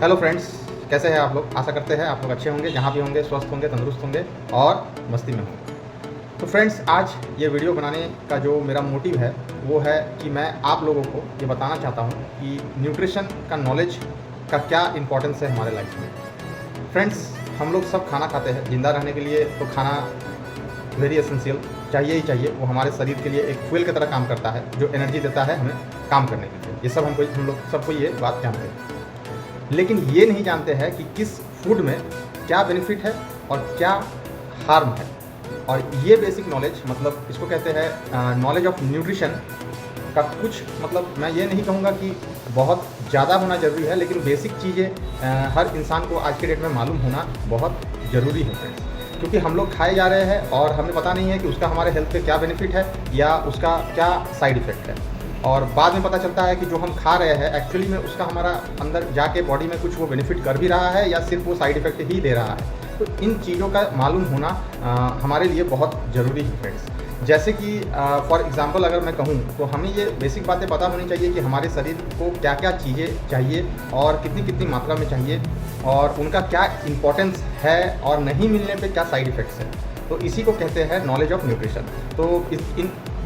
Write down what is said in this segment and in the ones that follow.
Hello friends, कैसे हैं आप लोग। आशा करते हैं आप लोग अच्छे होंगे, जहाँ भी होंगे स्वस्थ होंगे, तंदुरुस्त होंगे और मस्ती में होंगे। तो फ्रेंड्स, आज ये वीडियो बनाने का जो मेरा मोटिव है वो है कि मैं आप लोगों को ये बताना चाहता हूँ कि न्यूट्रिशन का नॉलेज का क्या इम्पोर्टेंस है हमारे लाइफ में। फ्रेंड्स, हम लोग सब खाना खाते हैं, ज़िंदा रहने के लिए तो खाना वेरी एसेंशियल चाहिए ही चाहिए। वो हमारे शरीर के लिए एक फ्यूल की तरह काम करता है, जो एनर्जी देता है हमें काम करने के लिए। ये सब हम लोग सबको ये बात जानते हैं, लेकिन ये नहीं जानते हैं कि किस फूड में क्या बेनिफिट है और क्या हार्म है। और ये बेसिक नॉलेज, मतलब इसको कहते हैं नॉलेज ऑफ न्यूट्रिशन का कुछ, मतलब मैं ये नहीं कहूँगा कि बहुत ज़्यादा होना ज़रूरी है, लेकिन बेसिक चीज़ें हर इंसान को आज के डेट में मालूम होना बहुत ज़रूरी है फ्रेंड्स। क्योंकि हम लोग खाए जा रहे हैं और हमें पता नहीं है कि उसका हमारे हेल्थ पे क्या बेनिफिट है या उसका क्या साइड इफ़ेक्ट है। और बाद में पता चलता है कि जो हम खा रहे हैं एक्चुअली में उसका हमारा अंदर जाके बॉडी में कुछ वो बेनिफिट कर भी रहा है या सिर्फ वो साइड इफ़ेक्ट ही दे रहा है। तो इन चीज़ों का मालूम होना हमारे लिए बहुत ज़रूरी है फ्रेंड्स। जैसे कि फॉर एग्ज़ाम्पल अगर मैं कहूँ तो हमें ये बेसिक बातें पता होनी चाहिए कि हमारे शरीर को क्या क्या चीज़ें चाहिए और कितनी कितनी मात्रा में चाहिए और उनका क्या इम्पोर्टेंस है और नहीं मिलने पे क्या साइड इफ़ेक्ट्स हैं। तो इसी को कहते हैं नॉलेज ऑफ न्यूट्रिशन। तो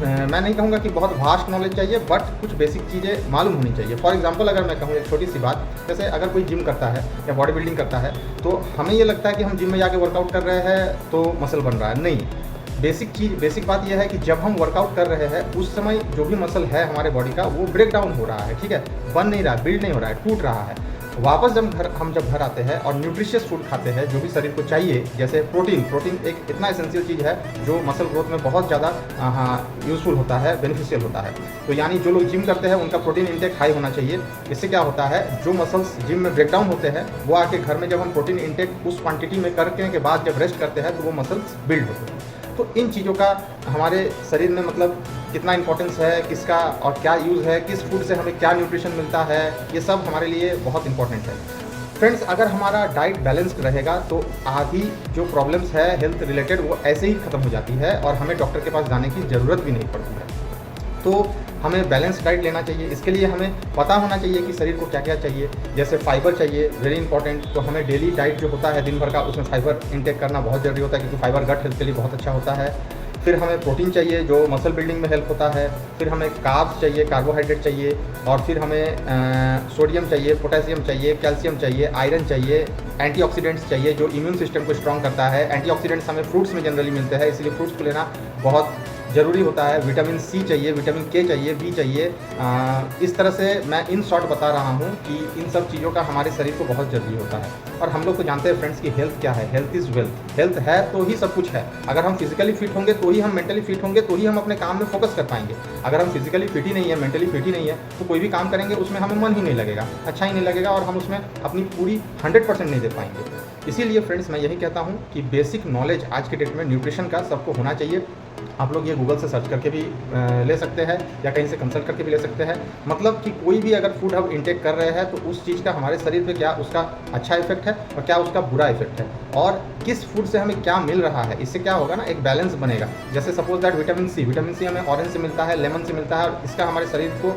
मैं नहीं कहूँगा कि बहुत वास्ट नॉलेज चाहिए, बट कुछ बेसिक चीज़ें मालूम होनी चाहिए। फॉर एग्जांपल अगर मैं कहूँ एक छोटी सी बात, जैसे अगर कोई जिम करता है या बॉडी बिल्डिंग करता है तो हमें ये लगता है कि हम जिम में जाके वर्कआउट कर रहे हैं तो मसल बन रहा है। नहीं, बेसिक बात यह है कि जब हम वर्कआउट कर रहे हैं उस समय जो भी मसल है हमारे बॉडी का वो ब्रेक डाउन हो रहा है, ठीक है, बन नहीं रहा है, बिल्ड नहीं हो रहा है, टूट रहा है। वापस जब घर आते हैं और न्यूट्रिशियस फूड खाते हैं जो भी शरीर को चाहिए, जैसे प्रोटीन एक इतना एसेंशियल चीज़ है जो मसल ग्रोथ में बहुत ज़्यादा यूज़फुल होता है, बेनिफिशियल होता है। तो यानी जो लोग जिम करते हैं उनका प्रोटीन इंटेक हाई होना चाहिए। इससे क्या होता है, जो मसल्स जिम में ब्रेक डाउन होते हैं वो आके घर में जब हम प्रोटीन इंटेक उस क्वान्टिटी में करने के बाद जब रेस्ट करते हैं तो वो मसल्स बिल्ड होते हैं। तो इन चीज़ों का हमारे शरीर में मतलब कितना इंपॉर्टेंस है, किसका और क्या यूज़ है, किस फूड से हमें क्या न्यूट्रिशन मिलता है, ये सब हमारे लिए बहुत इंपॉर्टेंट है फ्रेंड्स। अगर हमारा डाइट बैलेंस्ड रहेगा तो आधी जो प्रॉब्लम्स है हेल्थ रिलेटेड वो ऐसे ही ख़त्म हो जाती है और हमें डॉक्टर के पास जाने की ज़रूरत भी नहीं पड़ती है। तो हमें बैलेंस डाइट लेना चाहिए। इसके लिए हमें पता होना चाहिए कि शरीर को क्या क्या चाहिए। जैसे फाइबर चाहिए, वेरी इंपॉर्टेंट। तो हमें डेली डाइट जो होता है दिन भर का उसमें फाइबर इंटेक करना बहुत ज़रूरी होता है, क्योंकि फाइबर गट हेल्थ के लिए बहुत अच्छा होता है। फिर हमें प्रोटीन चाहिए जो मसल बिल्डिंग में हेल्प होता है। फिर हमें कार्ब्स चाहिए, कार्बोहाइड्रेट चाहिए। और फिर हमें सोडियम चाहिए, पोटेशियम चाहिए, कैल्शियम चाहिए, आयरन चाहिए, एंटीऑक्सीडेंट्स चाहिए जो इम्यून सिस्टम को स्ट्रॉन्ग करता है। एंटीऑक्सीडेंट्स हमें फ्रूट्स में जनरली मिलते हैं, इसलिए फ्रूट्स को लेना बहुत ज़रूरी होता है। विटामिन सी चाहिए, विटामिन के चाहिए, बी चाहिए। इस तरह से मैं इन शॉर्ट बता रहा हूँ कि इन सब चीज़ों का हमारे शरीर को बहुत ज़रूरी होता है। और हम लोग को जानते हैं फ्रेंड्स कि हेल्थ क्या है, हेल्थ इज़ वेल्थ। हेल्थ है तो ही सब कुछ है। अगर हम फिजिकली फिट होंगे तो ही हम मेंटली फिट होंगे, तो ही हम अपने काम में फोकस कर पाएंगे। अगर हम फिजिकली फिट ही नहीं है, मेंटली फिट ही नहीं है, तो कोई भी काम करेंगे उसमें हमें मन ही नहीं लगेगा, अच्छा ही नहीं लगेगा और हम उसमें अपनी पूरी 100% नहीं दे पाएंगे। इसीलिए फ्रेंड्स मैं यही कहता हूँ कि बेसिक नॉलेज आज के डेट में न्यूट्रिशन का सबको होना चाहिए। आप लोग ये गूगल से सर्च करके भी ले सकते हैं या कहीं से कंसल्ट करके भी ले सकते हैं। मतलब कि कोई भी अगर फूड हम इंटेक कर रहे हैं तो उस चीज़ का हमारे शरीर पे क्या उसका अच्छा इफेक्ट है और क्या उसका बुरा इफेक्ट है और किस फूड से हमें क्या मिल रहा है। इससे क्या होगा ना, एक बैलेंस बनेगा। जैसे सपोज दैट विटामिन सी हमें ऑरेंज से मिलता है, लेमन से मिलता है और इसका हमारे शरीर को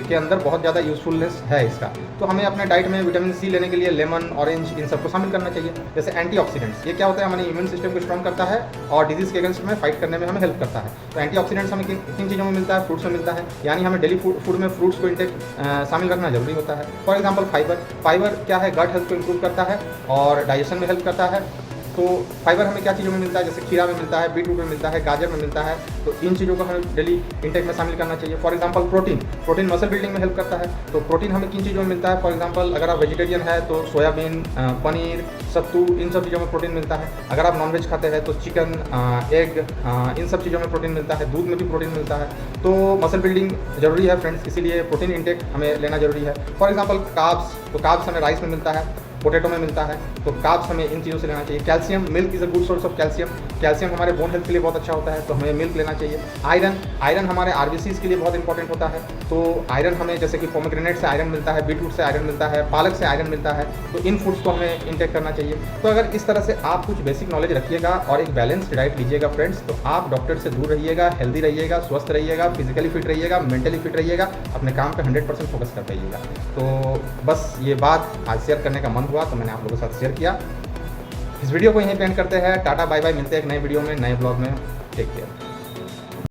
के अंदर बहुत ज़्यादा यूजफुलनेस है इसका। तो हमें अपने डाइट में विटामिन सी लेने के लिए लेमन, ऑरेंज इन सबको शामिल करना चाहिए। जैसे एंटीऑक्सीडेंट्स, ये क्या होता है, हमारे इम्यून सिस्टम को स्ट्रॉन्ग करता है और डिजीज़ के अगेंस्ट में फाइट करने में हमें हेल्प करता है। तो एंटीऑक्सीडेंट्स हमें किन चीज़ों में मिलता है, फ्रूट्स में मिलता है। यानी हमें डेली फूड में फ्रूट्स को इंटेक शामिल रखना जरूरी होता है। फॉर एग्जांपल फाइबर क्या है, गट हेल्थ को इंप्रूव करता है और डाइजेशन में हेल्प करता है। तो फाइबर हमें क्या चीज़ों में मिलता है, जैसे खीरा में मिलता है, बीटरूट में मिलता है, गाजर में मिलता है। तो इन चीज़ों को हमें डेली इंटेक में शामिल करना चाहिए। For example protein muscle building में हेल्प करता है। तो प्रोटीन हमें किन चीज़ों में मिलता है, फॉर एग्जांपल अगर आप वेजिटेरियन है तो सोयाबीन, पनीर, सत्तू, इन सब चीज़ों में प्रोटीन मिलता है। अगर आप नॉनवेज खाते हैं तो चिकन, एग, इन सब चीज़ों में प्रोटीन मिलता है। दूध में भी प्रोटीन मिलता है। तो मसल बिल्डिंग जरूरी है फ्रेंड्स, इसीलिए प्रोटीन इंटेक हमें लेना जरूरी है। फॉर एग्जांपल कार्ब्स, तो कार्ब्स हमें राइस में मिलता है। पोटैटो में मिलता है। तो कार्ब्स हमें इन चीज़ों से लेना चाहिए। Calcium, milk is a good source of calcium. Calcium हमारे बोन हेल्थ के लिए बहुत अच्छा होता है, तो हमें मिल्क लेना चाहिए। आयरन हमारे आरबीसीज के लिए बहुत इंपॉर्टेंट होता है। तो आयरन हमें जैसे कि पोमेग्रेनेट से आयरन मिलता है, बीटरूट से आयरन मिलता है, पालक से आयरन मिलता है। तो इन फूड्स को हमें इंटेक करना चाहिए। तो अगर इस तरह से आप कुछ बेसिक नॉलेज रखिएगा और एक बैलेंस्ड डाइट लीजिएगा फ्रेंड्स, तो आप डॉक्टर से दूर रहिएगा, हेल्दी रहिएगा, स्वस्थ रहिएगा, फिजिकली फिट रहिएगा, मेंटली फिट रहिएगा, अपने काम पे 100% फोकस कर पाइएगा। तो बस ये बात आज शेयर करने का मन हुआ, तो मैंने आप लोगों के साथ शेयर किया। इस वीडियो को यहीं पे एंड करते हैं। टाटा बाय बाय, मिलते हैं एक नए वीडियो में, नए ब्लॉग में। Take care.